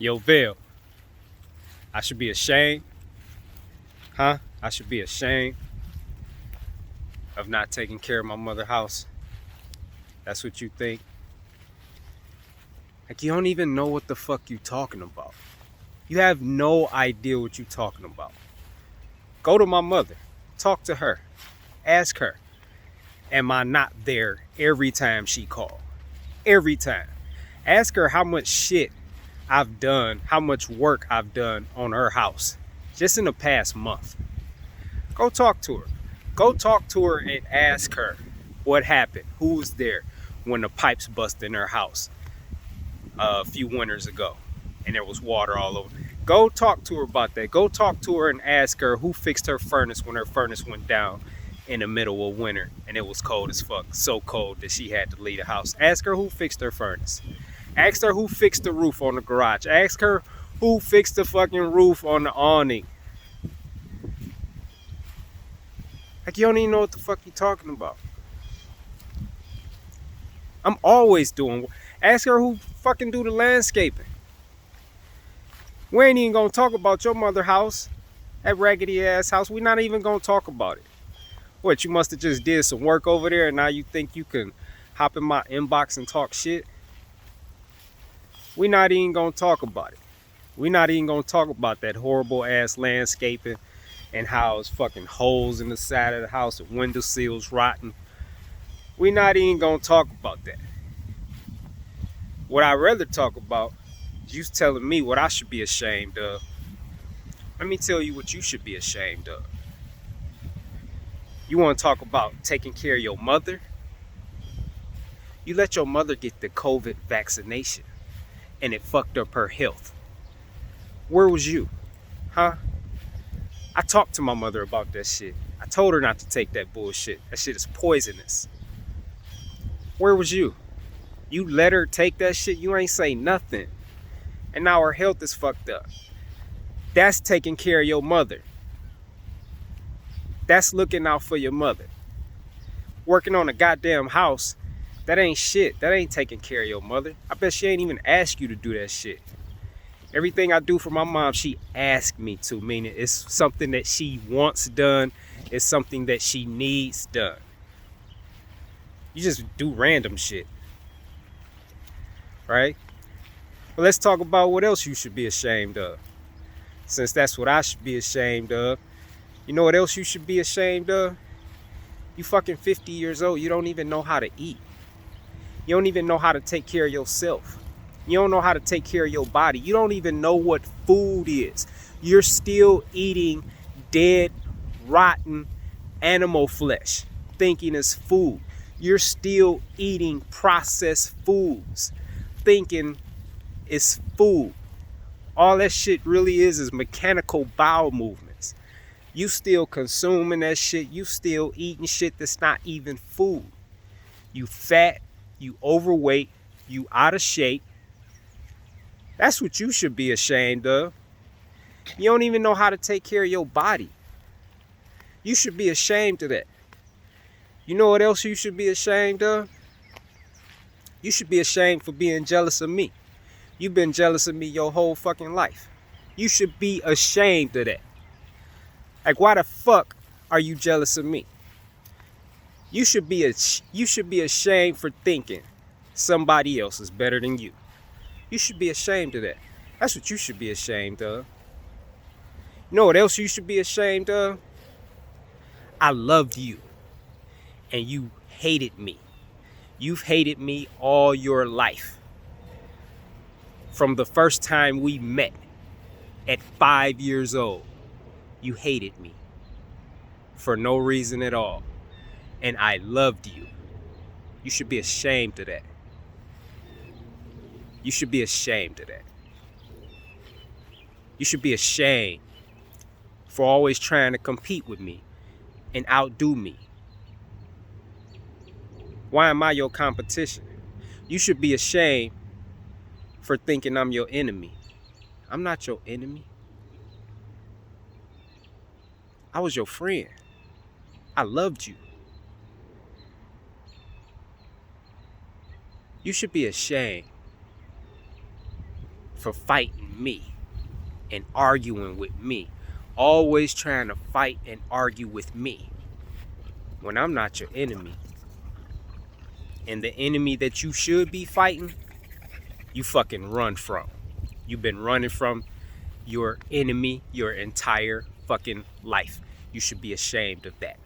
Yo, Bill, I should be ashamed, huh? I should be ashamed of not taking care of my mother's house. That's what you think? Like, you don't even know what the fuck you talking about. You have no idea what you talking about. Go to my mother. Talk to her. Ask her, am I not there every time she called? Every time. Ask her how much shit I've done, how much work I've done on her house just in the past month. Go talk to her. Go talk to her and ask her what happened, who was there when the pipes busted in her house a few winters ago and there was water all over. Go talk to her about that. Go talk to her and ask her who fixed her furnace when her furnace went down in the middle of winter and it was cold as fuck. So cold that she had to leave the house. Ask her who fixed her furnace. Ask her who fixed the roof on the garage. Ask her who fixed the fucking roof on the awning. Like, you don't even know what the fuck you talking about. I'm always doing. Ask her who fucking do the landscaping. We ain't even gonna talk about your mother house, that raggedy ass house. We're not even gonna talk about it. What, you must have just did some work over there and now you think you can hop in my inbox and talk shit? We're not even gonna talk about it. We're not even gonna talk about that horrible ass landscaping and how it's fucking holes in the side of the house and window sills rotten. We're not even gonna talk about that. What I'd rather talk about is you telling me what I should be ashamed of. Let me tell you what you should be ashamed of. You want to talk about taking care of your mother? You let your mother get the COVID vaccination and it fucked up her health. Where was you? Huh? I talked to my mother about that shit. I told her not to take that bullshit. That shit is poisonous. Where was you? You let her take that shit, you ain't say nothing. And now her health is fucked up. That's taking care of your mother. That's looking out for your mother. Working on a goddamn house, that ain't shit. That ain't taking care of your mother. I bet she ain't even ask you to do that shit. Everything I do for my mom, she asked me to, meaning it's something that she wants done. It's something that she needs done. You just do random shit. Right? But let's talk about what else you should be ashamed of. Since that's what I should be ashamed of. You know what else you should be ashamed of? You fucking 50 years old. You don't even know how to eat. You don't even know how to take care of yourself. You don't know how to take care of your body. You don't even know what food is. You're still eating dead, rotten animal flesh, thinking it's food. You're still eating processed foods, thinking it's food. All that shit really is mechanical bowel movements. You still consuming that shit. You still eating shit that's not even food. You fat, you overweight, you out of shape. That's what you should be ashamed of. You don't even know how to take care of your body. You should be ashamed of that. You know what else you should be ashamed of? You should be ashamed for being jealous of me. You've been jealous of me your whole fucking life. You should be ashamed of that. Like, why the fuck are you jealous of me? You should be ashamed for thinking somebody else is better than you. You should be ashamed of that. That's what you should be ashamed of. You know what else you should be ashamed of? I loved you and you hated me. You've hated me all your life. From the first time we met at 5 years old, you hated me for no reason at all. And I loved you. You should be ashamed of that. You should be ashamed of that. You should be ashamed for always trying to compete with me and outdo me. Why am I your competition? You should be ashamed for thinking I'm your enemy. I'm not your enemy. I was your friend. I loved you. You should be ashamed for fighting me and arguing with me. Always trying to fight and argue with me when I'm not your enemy. And the enemy that you should be fighting, you fucking run from. You've been running from your enemy your entire fucking life. You should be ashamed of that.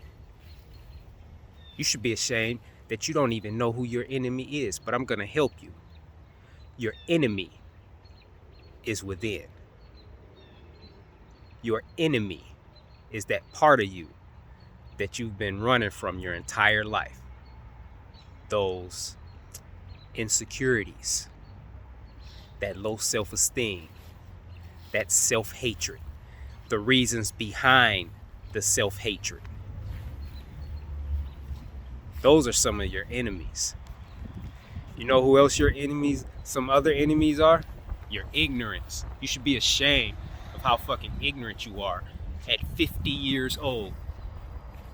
You should be ashamed that you don't even know who your enemy is, but I'm gonna help you. Your enemy is within. Your enemy is that part of you that you've been running from your entire life. Those insecurities, that low self-esteem, that self-hatred, the reasons behind the self-hatred. Those are some of your enemies. You know who else your enemies, some other enemies are? Your ignorance. You should be ashamed of how fucking ignorant you are at 50 years old.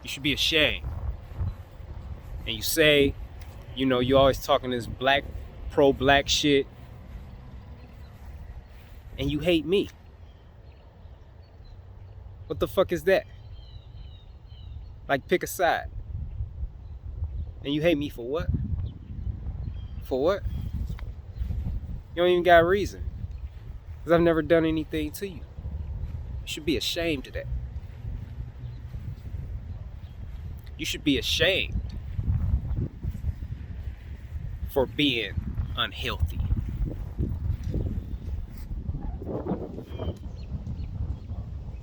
You should be ashamed. And you say, you know, you always talking this black, pro-black shit, and you hate me. What the fuck is that? Like, pick a side. And you hate me for what? For what? You don't even got a reason. Because I've never done anything to you. You should be ashamed of that. You should be ashamed for being unhealthy.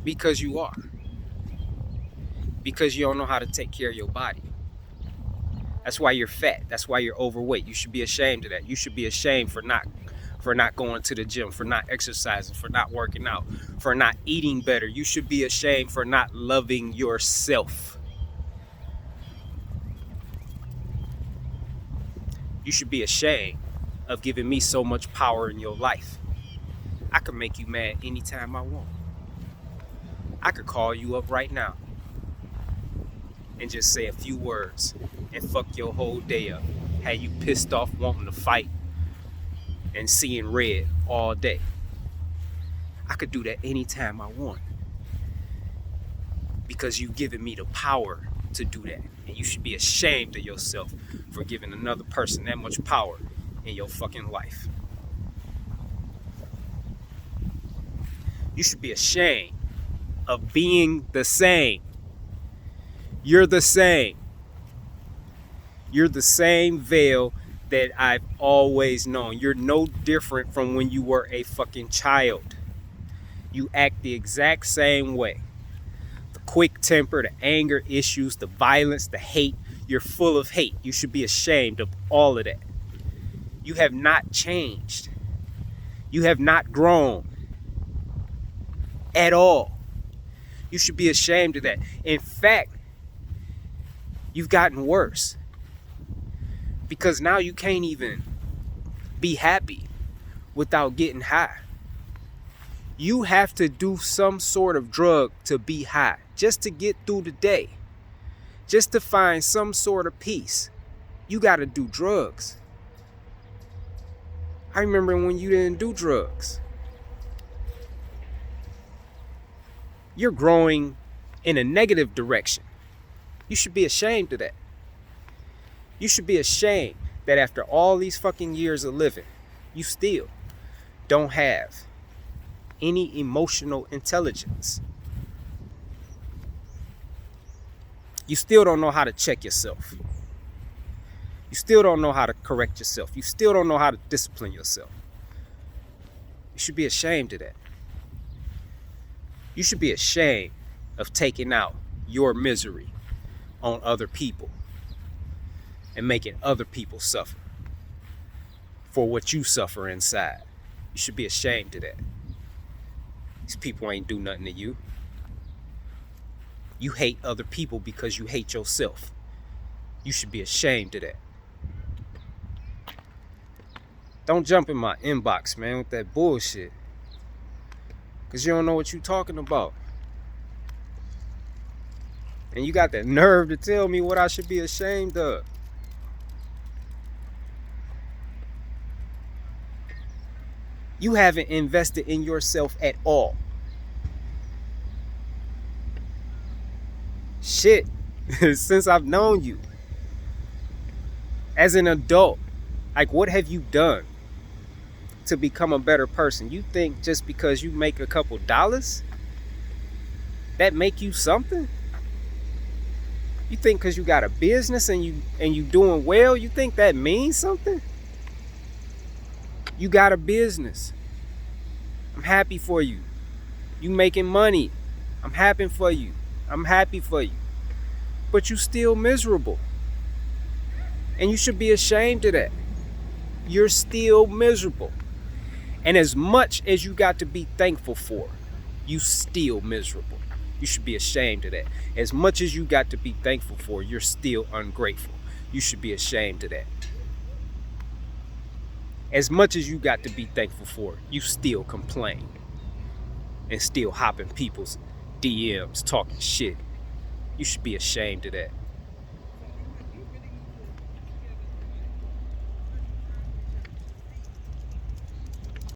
Because you are. Because you don't know how to take care of your body. That's why you're fat. That's why you're overweight. You should be ashamed of that. You should be ashamed for not going to the gym, for not exercising, for not working out, for not eating better. You should be ashamed for not loving yourself. You should be ashamed of giving me so much power in your life. I could make you mad anytime I want. I could call you up right now and just say a few words and fuck your whole day up. Have you pissed off wanting to fight and seeing red all day. I could do that anytime I want. Because you've given me the power to do that. And you should be ashamed of yourself for giving another person that much power in your fucking life. You should be ashamed of being the same. You're the same. You're the same Veil that I've always known. You're no different from when you were a fucking child. You act the exact same way. The quick temper, the anger issues, the violence, the hate. You're full of hate. You should be ashamed of all of that. You have not changed. You have not grown at all. You should be ashamed of that. In fact, you've gotten worse. Because now you can't even be happy without getting high. You have to do some sort of drug to be high, just to get through the day, just to find some sort of peace. You got to do drugs. I remember when you didn't do drugs. You're growing in a negative direction. You should be ashamed of that. You should be ashamed that after all these fucking years of living, you still don't have any emotional intelligence. You still don't know how to check yourself. You still don't know how to correct yourself. You still don't know how to discipline yourself. You should be ashamed of that. You should be ashamed of taking out your misery on other people and making other people suffer for what you suffer inside. You should be ashamed of that. These people ain't do nothing to you. You hate other people because you hate yourself. You should be ashamed of that. Don't jump in my inbox, man, with that bullshit. Because you don't know what you're talking about. And you got the nerve to tell me what I should be ashamed of. You haven't invested in yourself at all. Shit, since I've known you. As an adult, like, what have you done to become a better person? You think just because you make a couple dollars, that make you something? You think because you got a business and you doing well, you think that means something? You got a business. I'm happy for you. You making money. I'm happy for you. I'm happy for you. But you still miserable. And you should be ashamed of that. You're still miserable. And as much as you got to be thankful for, you still miserable. You should be ashamed of that. As much as you got to be thankful for, you're still ungrateful. You should be ashamed of that. As much as you got to be thankful for, you still complain. And still hopping people's DMs talking shit. You should be ashamed of that.